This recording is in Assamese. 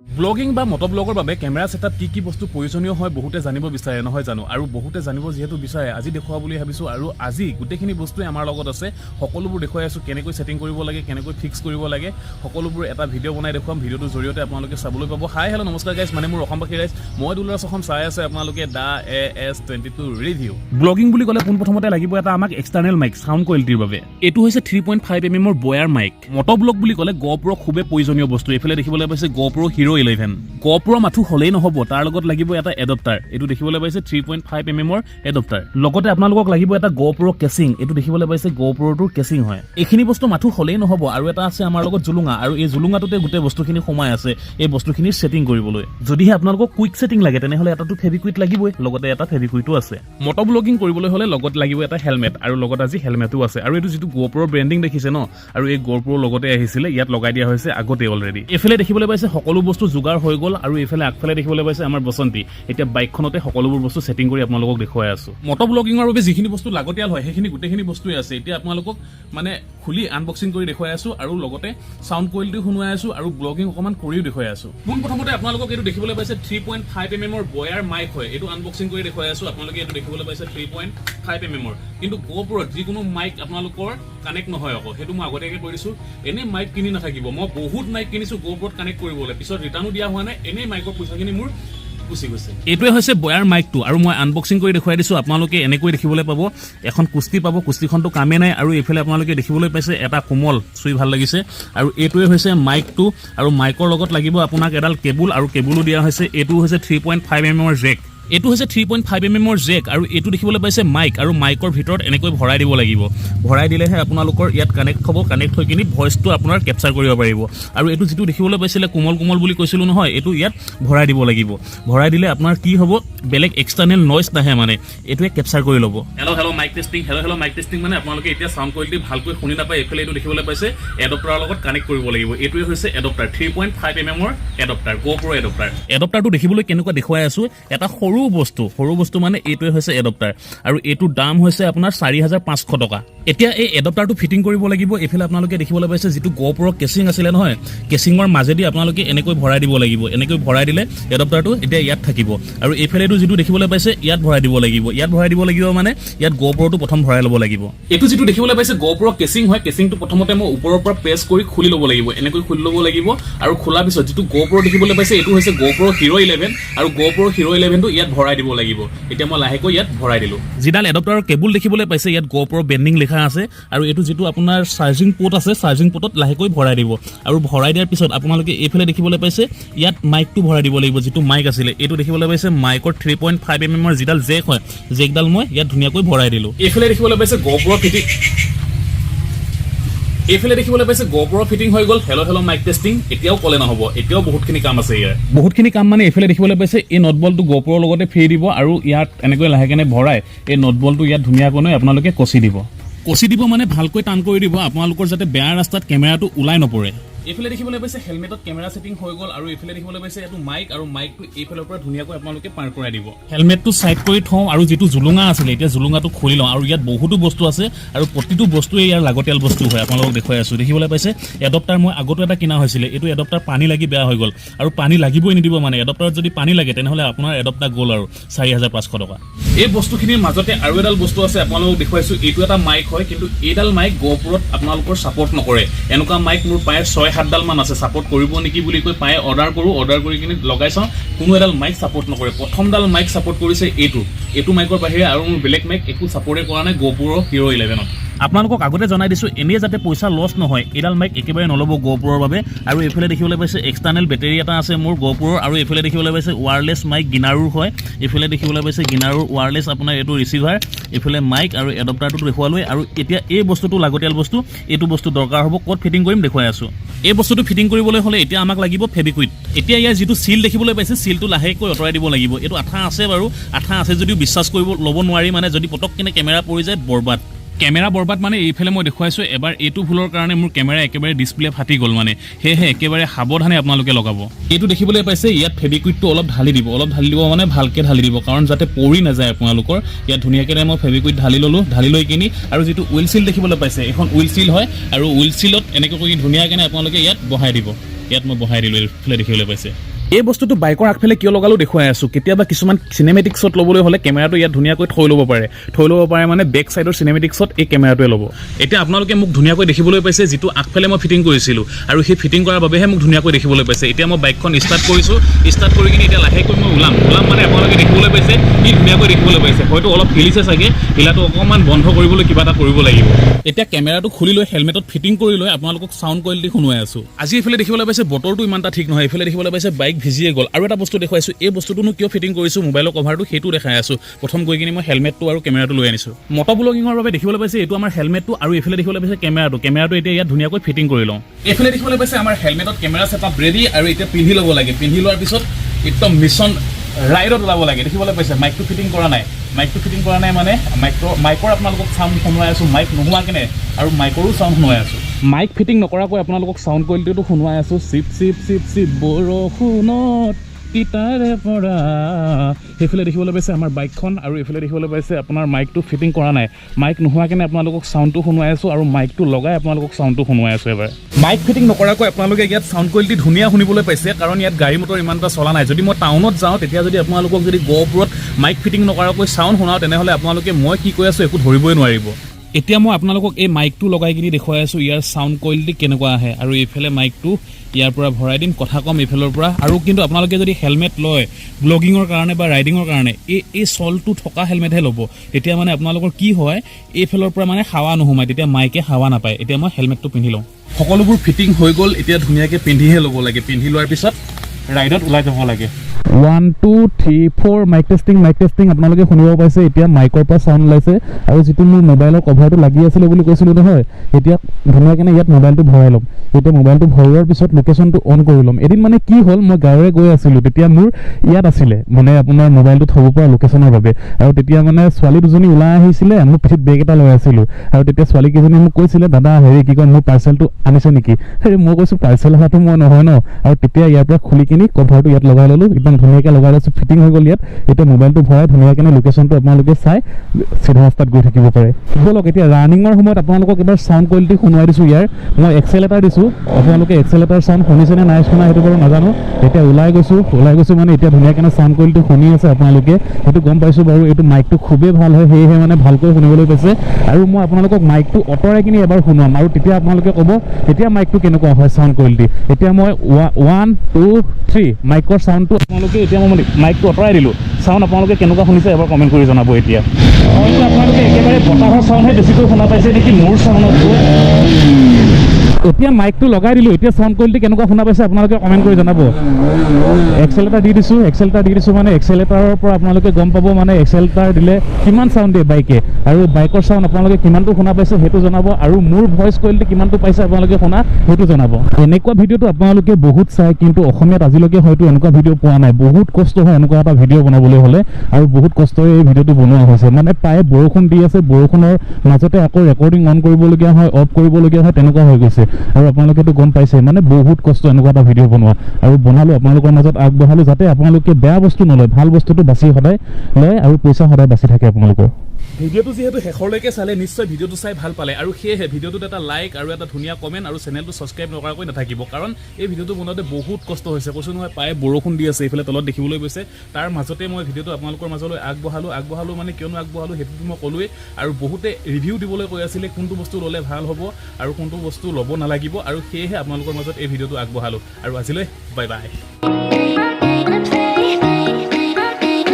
ব্লগিং বা মটোব্লগৰ বাবে কেমেৰা সেটআপ কি বস্তু প্ৰয়োজনীয় হয় বহুতে জানিব বিচাৰে নহয় জানো আৰু বহুতে জানিব যেহেতু বিচাৰে আজি দেখুৱা বুলি ভাবিছো আৰু আজি গুটেখিনি বস্তুই আমাৰ লগত আছে সকলোবোৰ দেখুৱাই আছো কেনেকৈ সেটিং কৰিব লাগে কেনেকৈ ফিক্স কৰিব লাগে সকলোবোৰ এটা ভিডিও বনাই দেখুৱাম ভিডিওটোৰ জৰিয়তে আপোনালোকে চাবলৈ পাব হাই হেল্ল নমস্কাৰ গাইস মানে মোৰ অসমবাসী গাইস মই দulraj অসম চাই আছে আপোনালোকে দা Ns200 ৰিভিউ ব্লগিং বুলি ক'লে পোন প্ৰথমতে লাগিব এটা আমাক এক্সটাৰ্নেল মাইক সাউন্ড কোৱালিটিৰ বাবে এটো হৈছে 3.5 mm ৰ বয়াৰ মাইক মটোব্লগ বুলি ক'লে Gopro খুবে প্ৰয়োজনীয় বস্তু এফালে দেখিবলৈ পাইছে Gopro Hero 11 Gopro মাথু হলেই নহব তাৰ লগত লাগিব এটা এডাপ্টাৰ এটো দেখিবলৈ পাইছে 3.5 mm ৰ এডাপ্টাৰ লগতে আপোনালোকক লাগিব এটা Gopro কেচিং এটো দেখিবলৈ পাইছে Gopro টোৰ কেচিং হয় এখিনি বস্তু মাথু হলেই নহব আৰু এটা আছে আমাৰ লগত জুলুঙা আৰু এই জুলুঙাটোতে গুটে বস্তুখিনি সোমাই আছে এই বস্তুখিনি সেটিং কৰিবলৈ যদিহে আপোনালোকক কুইক সেটিং লাগে তেনেহলে এটাটো ফেভিকুইট লাগিবই লগতে এটা ফেভিকুইটো আছে মটো ব্লগিং কৰিবলৈ হলে লগত লাগিব এটা হেলমেট আৰু লগত আজি হেলমেটও আছে আৰু এটো যেটো Gopro ব্ৰ্যান্ডিং দেখিছে ন আৰু এই Gopro লগতে আহিছিলে ইয়াত লগাই দিয়া হৈছে আগতে অলৰেডি এফালে দেখিবলৈ পাইছে সকলো বস্তু জুগাৰ হৈ গল আৰু এফালে আগফালে দেখিবলৈ পাইছে আমাৰ বসন্তি এতিয়া বাইকখনতে সকলোবোৰ বস্তু সেটিং কৰি আপোনালোকক দেখুৱাই আছো মটো ব্লগিংৰ বাবে যিখিনি বস্তু লাগতিয়াল হয় সেইখিনি গুটেখিনি বস্তুই আছে এতিয়া আপোনালোকক মানে খুলি আনবক্সিং কৰি দেখুৱাই আছো আৰু লগতে সাউন্ড কোৱালিটি শুনুৱাই আছো আৰু ব্লগিং অকমান কৰিও দেখুৱাই আছো পোন প্ৰথমতে আপোনালোকক এটো দেখিবলৈ পাইছে 3.5 mm ৰ বয়াৰ মাইক হয় এটো আনবক্সিং কৰি দেখুৱাই আছো আপোনালোকে এটো দেখিবলৈ পাইছে 3.5 mm ৰ কিন্তু Gopro যিকোনো মাইক আপোনালোকৰ কানেক্ট নহয় আকৌ হেতু মই আগতেকে কৈ দিছো এনে মাইক কিনি নাথাকিব মই বহুত মাইক কিনিছো Gopro কানেক্ট কৰিবলৈ পিছত ৰিটাৰ্ণও দিয়া হোৱা নাই এনে মাইকৰ পইচাখিনি মোৰ গুছি গৈছে এটোৱে হৈছে বয়াৰ মাইকটো আৰু মই আনবক্সিং কৰি দেখুৱাই দিছো আপোনালোকে এনেকৈ দেখিবলৈ পাব এখন কুস্তি পাব কুস্তিখনটো কামে নাই আৰু এফালে আপোনালোকে দেখিবলৈ পাইছে এটা কোমল সুই ভাল লাগিছে আৰু এটোৱে হৈছে মাইকটো আৰু মাইকৰ লগত লাগিব আপোনাক এডাল কেবুল আৰু কেবুলো দিয়া হৈছে এটো হৈছে 3.5 mm ৰ জেক এটো হৈছে 3.5 mm ৰ জেক আৰু এটো দেখিবলৈ পাইছে মাইক আৰু মাইকৰ ভিতৰত এনেকৈ ভৰাই দিব লাগিব ভৰাই দিলেহে আপোনালোকৰ ইয়াত কানেক্ট হ'ব কানেক্ট হৈ কিনি ভয়েসটো আপোনাৰ ক্যাপচাৰ কৰিব পাৰিব আৰু এটো যেটো দেখিবলৈ পাইছিলে কোমল বুলি কৈছিলো নহয় এটো ইয়াত ভৰাই দিব লাগিব ভৰাই দিলে আপোনাৰ কি হ'ব বেলেগ এক্সটাৰ্নেল নয়েজ নাহে মানে এটোৱে ক্যাপচাৰ কৰি ল'ব হেল্ল মাইক টেষ্টিং মানে আপোনালোকে এতিয়া সাউন্ড কোৱালিটি ভালকৈ শুনি নাপায় এফালে এটো দেখিবলৈ পাইছে এডাপ্টাৰৰ লগত কানেক্ট কৰিব লাগিব এটোৱে হৈছে এডাপ্টাৰ 3.5 mm ৰ এডাপ্টাৰ Gopro এডাপ্টাৰটো দেখিবলৈ কেনেকুৱা দেখুৱাই আছো এটা সৰু বস্তু মানে এটোৱে হৈছে এডাপ্টাৰ আৰু এটো দাম হৈছে আপোনাৰ 4500 টকা এতিয়া এই এডাপ্টাৰটো ফিটিং কৰিব লাগিব এফালে আপোনালোকে দেখিবলৈ পাইছে যেটো Gopro কেচিং আছিল নহয় কেচিংৰ মাজেদি আপোনালোকে এনেকৈ ভৰাই দিব লাগিব এনেকৈ ভৰাই দিলে এডাপ্টাৰটো এতিয়া ইয়াত থাকিব আৰু এফালেটো যেটো দেখিবলৈ পাইছে ইয়াত ভৰাই দিব লাগিব মানে ইয়াত Gopro-টো প্ৰথম ভৰাই ল'ব লাগিব এটো যেটো দেখিবলৈ পাইছে Gopro কেচিং হয় কেচিংটো প্ৰথমতে মই ওপৰৰ পৰা প্ৰেছ কৰি খুলি ল'ব লাগিব এনেকৈ খুলি ল'ব লাগিব আৰু খোলা পিছত যেটো Gopro দেখিবলৈ পাইছে এটো হৈছে Gopro Hero 11 আৰু Gopro Hero 11 টো ইয়াত ভৰাই দিব লাগিব এতিয়া মই লাহেকৈ ইয়াত ভৰাই দিলো জিডাল এডাপ্টাৰৰ কেবুল দেখিবলৈ পাইছে ইয়াত Gopro ব্ৰ্যান্ডিং লিখা আছে আৰু এটো যেটো আপোনাৰ চাৰ্জিং পোৰ্ট আছে চাৰ্জিং পোৰ্টত লাহেকৈ ভৰাই দিব আৰু ভৰাই দিয়াৰ পিছত আপোনালোকে এফালে দেখিবলৈ পাইছে ইয়াত মাইকটো ভৰাই দিব লাগিব যেটো মাইক আছিল এটো দেখিবলৈ পাইছে মাইকৰ 3.5 mm ৰ জিডাল জেক হয় জেকডাল মই ইয়াত ধুনিয়াকৈ ভৰাই দিলো এফালে দেখিবলৈ পাইছে Gopro ফিটিং হৈ গল হেল্ল মাইক টেষ্টিং এতিয়াও কলে নহব এতিয়াও বহুতখিনি কাম আছে ইয়াৰ বহুতখিনি কাম মানে এফালে দেখিবলৈ পাইছে এই নটবলটো Gopro লগতে ফ্ৰী দিব আৰু ইয়াত এনেকৈ লাহেকেনে ভৰাই এই নটবলটো ইয়াত ধুনিয়াকৈ আপোনালোকে কচি দিব মানে ভালকৈ টান কৰি দিব আপোনালোকৰ যাতে বেয়া ৰাস্তাত কেমেৰাটো উলাই নপৰে এফালে দেখিবলৈ পাইছে হেলমেটত কেমেৰা সেটিং হৈ গল আৰু এফালে দেখিবলৈ পাইছে এটো মাইক আৰু মাইকটো এফালৰ পৰা ধুনিয়াকৈ আপোনালোকে পাৰ কৰাই দিব হেলমেটটো সাইড কৰি থওঁ আৰু যেটো জুলুঙা আছিল এতিয়া জুলুঙাটো খুলি লওঁ আৰু ইয়াত বহুতো বস্তু আছে আৰু প্ৰতিটো বস্তুৱে ইয়াৰ লাগতিয়াল বস্তু হয় আপোনালোকক দেখুৱাই আছো দেখিবলৈ পাইছে এডাপ্টাৰ মই আগতে এটা কিনা হৈছিল এটো এডাপ্টাৰ পানী লাগি বেয়া হৈ গল আৰু পানী লাগিবই নিদিব মানে এডাপ্টাৰত যদি পানী লাগে তেনেহলে আপোনাৰ এডাপ্টাৰ গল আৰু 4500 টকা এই বস্তুখিনিৰ মাজতে আৰু এডাল বস্তু আছে আপোনালোকক দেখুৱাইছো এটো এটা মাইক হয় কিন্তু এডাল মাইক Gopro-ত আপোনালোকৰ সাপোৰ্ট নকৰে এনেকুৱা মাইক মোৰ পায় 6-7 ডাল মান আছে সাপোৰ্ট কৰিব নেকি বুলি কৈ পায় অৰ্ডাৰ কৰি কিনি লগাই চাও কোনো এডাল মাইক সাপোৰ্ট নকৰে প্ৰথম ডাল মাইক সাপোৰ্ট কৰিছে এটো মাইকৰ বাহিৰে আৰু মোৰ বেলেগ মাইক একো সাপোৰ্টে কৰা নাই Gopro Hero 11 আপোনালোকক আগতে জনাই দিছো এনে যাতে পইচা লছ নহয় এডাল মাইক একেবাৰে নলব Gopro-ৰ বাবে আৰু এফালে দেখিবলৈ পাইছে এক্সটাৰ্নেল বেটাৰী এটা আছে মোৰ Gopro-ৰ আৰু এফালে দেখিবলৈ পাইছে ওয়্যাৰলেছ মাইক গিনাৰুৰ হয় এফালে দেখিবলৈ পাইছে গিনাৰুৰ ওয়্যাৰলেছ আপোনাৰ এটো ৰিসিভাৰ এফালে মাইক আৰু এডাপ্টাৰটো দেখুৱালৈ আৰু এতিয়া এই বস্তুটো লাগতিয়াল বস্তু এটো বস্তু দৰকাৰ হ'ব ক'ত ফিটিং কৰিম দেখুৱাই আছো এই বস্তুটো ফিটিং কৰিবলৈ হলে এতিয়া আমাক লাগিব ফেভিকুইট এতিয়া ইয়াৰ যেটো সিল দেখিবলৈ পাইছে সিলটো লাহেকৈ অতৰাই দিব লাগিব এটো আঠা আছে বাৰু আঠা আছে যদিও বিশ্বাস কৰিব ল'ব নোৱাৰি মানে যদি পটক কিনে কেমেৰা পৰি যায় বৰবাদ কেমেৰা বৰবাদ মানে এইফালে মই দেখুৱাইছো এবাৰ এটো ভুলৰ কাৰণে মোৰ কেমেৰা একেবাৰে ডিসপ্লে ফাটি গল মানে হেহে একেবাৰে সাৱধানে আপোনালোকে লগাব এটো দেখিবলৈ পাইছে ইয়াত ফেভিকুইটটো অলপ ঢালি দিব মানে ভালকে ঢালি দিব কাৰণ যাতে পৰি না যায় আপোনালোকৰ ইয়াত ধুনিয়াকৈ মই ফেভিকুইট ঢালি লৈ কিনি আৰু যেটো হুইল সিল দেখিবলৈ পাইছে এখন হুইল সিল হয় আৰু হুইল সিলত এনেকৈ কৰি ধুনিয়াকৈ আপোনালোকে ইয়াত বহাই দিব ইয়াত মই বহাই দিলোঁ এইফালে দেখিবলৈ পাইছে এই বস্তুটো বাইকৰ আগফালে কিয় লগালো দেখুৱাই আছোঁ কেতিয়াবা কিছুমান চিনেমেটিক শ্বট ল'বলৈ হ'লে কেমেৰাটো ইয়াত ধুনীয়াকৈ থৈ ল'ব পাৰে মানে বেক চাইডৰ চিনেমেটিক শ্বট এই কেমেৰাটোৱে ল'ব এতিয়া আপোনালোকে মোক ধুনীয়াকৈ দেখিবলৈ পাইছে যিটো আগফালে মই ফিটিং কৰিছিলোঁ আৰু সেই ফিটিং কৰাৰ বাবেহে মোক ধুনীয়াকৈ দেখিবলৈ পাইছে এতিয়া মই বাইকখন ষ্টাৰ্ট কৰিছোঁ ষ্টাৰ্ট কৰি কিনে এতিয়া লাহেকৈ মই ওলাম মানে আপোনালোকে দেখিবলৈ পাইছে কি ধুনীয়াকৈ দেখিবলৈ পাইছে হয়তো অলপ হিলিছে চাগে হিলাটো অকণমান বন্ধ কৰিবলৈ কিবা এটা কৰিব লাগিব এতিয়া কেমেৰাটো খুলি লৈ হেলমেটত ফিটিং কৰি লৈ আপোনালোকক চাউণ্ড কোৱালিটি শুনাই আছোঁ আজি এইফালে দেখিবলৈ পাইছে বতৰটো ইমান এটা ঠিক নহয় এইফালে দেখিবলৈ পাইছে বাইক ভিজিয়ে গ'ল আৰু এটা বস্তু দেখুৱাইছোঁ এই বস্তুটোনো কিয় ফিটিং কৰিছোঁ মোবাইলৰ কভাৰটো সেইটো দেখাই আছোঁ প্ৰথম গৈ কিনে মই হেলমেটটো আৰু কেমেৰাটো লৈ আনিছোঁ মটো ব্লগিঙৰ বাবে দেখিবলৈ পাইছে এইটো আমাৰ হেলমেটটো আৰু এইফালে দেখিবলৈ পাইছে কেমেৰাটো এতিয়া ইয়াত ধুনীয়াকৈ ফিটিং কৰি লওঁ এইফালে দেখিবলৈ পাইছে আমাৰ হেলমেটত কেমেৰা ছেটআপ ৰেডি আৰু এতিয়া পিন্ধি ল'ব লাগে পিন্ধি লোৱাৰ পিছত একদম মিছন ৰাইডত ওলাব লাগে দেখিবলৈ পাইছে মাইকটো ফিটিং কৰা নাই মানে মাইকৰ আপোনালোকক চাউণ্ড শুনাই আছোঁ মাইক নোহোৱাকেনে আৰু মাইকৰো চাউণ্ড শুনাই আছোঁ মাইক ফিটিং নকৰাকৈ আপোনালোকক চাউণ্ড কোৱালিটিটো শুনাই আছোঁ চিপ বৰষুণত তিতাৰে পৰা সেইফালে দেখিবলৈ পাইছে আমাৰ বাইকখন আৰু এইফালে দেখিবলৈ পাইছে আপোনাৰ মাইকটো ফিটিং কৰা নাই মাইক নোহোৱাকেনে আপোনালোকক চাউণ্ডটো শুনাই আছোঁ আৰু মাইকটো লগাই আপোনালোকক চাউণ্ডটো শুনাই আছোঁ এবাৰ মাইক ফিটিং নকৰাকৈ আপোনালোকে ইয়াত চাউণ্ড কোৱালিটি ধুনীয়া শুনিবলৈ পাইছে কাৰণ ইয়াত গাড়ী মটৰ ইমান এটা চলা নাই যদি মই টাউনত যাওঁ তেতিয়া যদি আপোনালোকক যদি গ'প্ৰত মাইক ফিটিং নকৰাকৈ চাউণ্ড শুনাওঁ তেনেহ'লে আপোনালোকে মই কি কৈ আছোঁ একো ধৰিবই নোৱাৰিব এতিয়া মই আপোনালোকক এই মাইকটো লগাই কিনি দেখুৱাই আছোঁ ইয়াৰ চাউণ্ড কোৱালিটি কেনেকুৱা আহে আৰু এইফালে মাইকটো ইয়াৰ পৰা ভৰাই দিম কথা কম এইফালৰ পৰা আৰু কিন্তু আপোনালোকে যদি হেলমেট লয় ব্লগিঙৰ কাৰণে বা ৰাইডিঙৰ কাৰণে এই চলটো থকা হেলমেটহে ল'ব তেতিয়া মানে আপোনালোকৰ কি হয় এইফালৰ পৰা মানে হাৱা নোসোমায় তেতিয়া মাইকে হাৱা নাপায় এতিয়া মই হেলমেটটো পিন্ধি লওঁ সকলোবোৰ ফিটিং হৈ গ'ল এতিয়া ধুনীয়াকৈ পিন্ধিহে ল'ব লাগে পিন্ধি লোৱাৰ পিছত ৰাইডত ওলাই যাব লাগে 1 2 3 4 মাইক টেষ্টিং আপোনালোকে শুনিব পাইছে এতিয়া মাইকৰ পৰা চাউণ্ড ওলাইছে আৰু যিটো মোৰ মোবাইলৰ কভাৰটো লাগি আছিলে বুলি কৈছিলোঁ নহয় এতিয়া ধুনীয়াকৈ ইয়াত মোবাইলটো ভৰাই ল'ম এতিয়া মোবাইলটো ভৰোৱাৰ পিছত লোকেশ্যনটো অন কৰি ল'ম এদিন মানে কি হ'ল মই গাঁৱৰে গৈ আছিলোঁ তেতিয়া মোৰ ইয়াত আছিলে মানে আপোনাৰ মোবাইলটো থ'ব পৰা লোকেশ্যনৰ বাবে আৰু তেতিয়া মানে ছোৱালী দুজনী ওলাই আহিছিলে মোৰ পিঠিত বেগ এটা লৈ আছিলোঁ আৰু তেতিয়া ছোৱালীকেইজনী মোক কৈছিলে দাদা হেৰি কি কয় মোৰ পাৰ্চেলটো আনিছে নেকি হেৰি মই কৈছোঁ পাৰ্চেল অহাটো মই নহয় ন আৰু তেতিয়া ইয়াৰ পৰা খুলি কিনি কভাৰটো ইয়াত লগাই ল'লোঁ একদম ধুনীয়াকৈ লগাই লৈছোঁ ফিটিং হৈ গ'ল ইয়াত এতিয়া মোবাইলটো ভৰাই ধুনীয়াকৈ লোকেশ্যনটো আপোনালোকে চাই চিধা ৰাস্তাত গৈ থাকিব পাৰে ব'লক এতিয়া ৰানিঙৰ সময়ত আপোনালোকক এবাৰ চাউণ্ড কোৱালিটি শুনাই দিছোঁ ইয়াৰ মই এক্সেলেটাৰ দিছোঁ আপোনালোকে এক্সেলেটাৰ চাউণ্ড শুনিছেনে নাই শুনা সেইটো বাৰু নাজানো এতিয়া ওলাই গৈছোঁ মানে এতিয়া ধুনীয়াকৈ চাউণ্ড কোৱালিটি শুনি আছে আপোনালোকে সেইটো গম পাইছোঁ বাৰু এইটো মাইকটো খুবেই ভাল হয় সেয়েহে মানে ভালকৈ শুনিবলৈ পাইছে আৰু মই আপোনালোকক মাইকটো আঁতৰাই কিনি এবাৰ শুনাম আৰু তেতিয়া আপোনালোকে ক'ব এতিয়া মাইকটো কেনেকুৱা হয় চাউণ্ড কোৱালিটি এতিয়া মই 1 2 3 মাইকৰ চাউণ্ডটো আপোনালোকে এতিয়া মই মাইকটো আঁতৰাই দিলোঁ চাউণ্ড আপোনালোকে কেনেকুৱা শুনিছে এবাৰ কমেণ্ট কৰি জনাব এতিয়া হয়তো আপোনালোকে একেবাৰে বতাহৰ চাউণ্ডহে বেছিকৈ শুনা পাইছে নেকি মোৰ চাউণ্ডতকৈ এতিয়া মাইকটো লগাই দিলোঁ এতিয়া চাউণ্ড কোৱালিটি কেনেকুৱা শুনা পাইছে আপোনালোকে কমেণ্ট কৰি জনাব এক্সেলেটাৰ দি দিছোঁ মানে এক্সেলেটাৰৰ পৰা আপোনালোকে গম পাব মানে এক্সেলেটাৰ দিলে কিমান চাউণ্ড দিয়ে বাইকে আৰু বাইকৰ চাউণ্ড আপোনালোকে কিমানটো শুনা পাইছে সেইটো জনাব আৰু মোৰ ভইচ কোৱালিটি কিমানটো পাইছে আপোনালোকে শুনা সেইটো জনাব এনেকুৱা ভিডিঅ'টো আপোনালোকে বহুত চাই কিন্তু অসমীয়াত আজিলৈকে হয়তো এনেকুৱা ভিডিঅ' পোৱা নাই বহুত কষ্ট হয় এনেকুৱা এটা ভিডিঅ' বনাবলৈ হ'লে আৰু বহুত কষ্টৰে এই ভিডিঅ'টো বনোৱা হৈছে মানে প্ৰায় বৰষুণ দি আছে বৰষুণৰ মাজতে আকৌ ৰেকৰ্ডিং অন কৰিবলগীয়া হয় অফ কৰিবলগীয়া হয় তেনেকুৱা হৈ গৈছে আৰু আপোনালোকেতো গম পাইছে মানে বহুত কষ্ট এনেকুৱা এটা ভিডিঅ' বনোৱা আৰু বনালোঁ আপোনালোকৰ মাজত আগবঢ়ালোঁ যাতে আপোনালোকে বেয়া বস্তু নলয় ভাল বস্তুটো বাছি সদায় লয় আৰু পইচা সদায় বাচি থাকে আপোনালোকৰ ভিডিঅ'টো যিহেতু শেষলৈকে চালে নিশ্চয় ভিডিঅ'টো চাই ভাল পালে আৰু সেয়েহে ভিডিঅ'টোত এটা লাইক আৰু এটা ধুনীয়া কমেণ্ট আৰু চেনেলটো ছাবস্ক্ৰাইব নকৰাকৈ নাথাকিব কাৰণ এই ভিডিঅ'টো বনাওঁতে বহুত কষ্ট হৈছে কৈছোঁ নহয় প্ৰায় বৰষুণ দি আছে এইফালে তলত দেখিবলৈ গৈছে তাৰ মাজতে মই ভিডিঅ'টো আপোনালোকৰ মাজলৈ আগবঢ়ালোঁ মানে কিয়নো আগবঢ়ালোঁ সেইটোতো মই ক'লোৱেই আৰু বহুতে ৰিভিউ দিবলৈ কৈ আছিলে কোনটো বস্তু ল'লে ভাল হ'ব আৰু কোনটো বস্তু ল'ব নালাগিব আৰু সেয়েহে আপোনালোকৰ মাজত এই ভিডিঅ'টো আগবঢ়ালোঁ আৰু আজিলৈ বাই বাই